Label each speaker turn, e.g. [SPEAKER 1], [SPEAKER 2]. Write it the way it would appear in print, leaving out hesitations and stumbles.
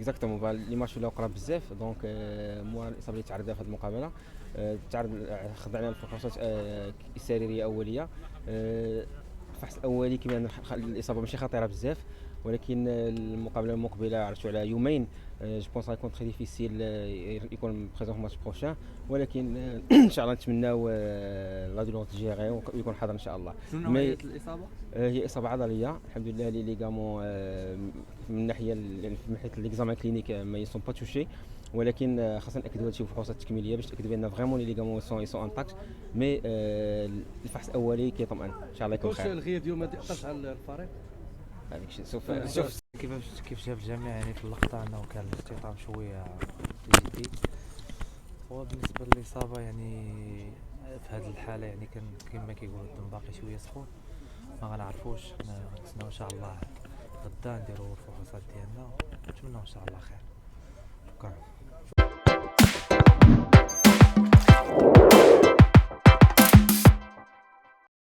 [SPEAKER 1] اكزاكتومون لي ماتش ولاو قراب بزاف دونك مورا الاصابه اللي تعرض لها في هذه المقابله تعرض خضعنا لفحوصات سريريه اوليه. الفحص الاولي كيبان الاصابه ماشي خطيره بزاف، ولكن المقابله المقبله عرفتوا على يومين جو بونس غيكون تري ديفيسيل يكون بريزون في الماتش بروشان، ولكن ان شاء الله نتمناو لا دولور تجيري ويكون حاضر ان شاء الله.
[SPEAKER 2] شنو نوعيه الاصابه؟
[SPEAKER 1] هي اصابه عضليه الحمد لله، لي ليغامون من ناحيه من حيث ليكزامان كلينيك ما يسون با توشي، ولكن خاصنا ناكدوا هادشي بفحوصات تكميليه باش نتاكدوا بان فريمون لي ليغامون يسون انتاكت. مي الفحص الاولي كيطمئن ان شاء الله يكون
[SPEAKER 2] كلشي
[SPEAKER 1] خير.
[SPEAKER 2] الغياب اليوم ما تاثرش على الفريق.
[SPEAKER 1] هذاك الشيء شوف
[SPEAKER 3] كيف شاف الجميع يعني في اللقطة أنه كان الاستيطان شوية جدي. وبالنسبة للإصابة يعني في هذه الحالة يعني كان كما كيقولوا الدم باقي شوية سخون، ما غنعرفوش. نتسناو إن شاء الله غدا نديرو الفحوصات ديالنا ونتمناو إن شاء الله خير. شكرا.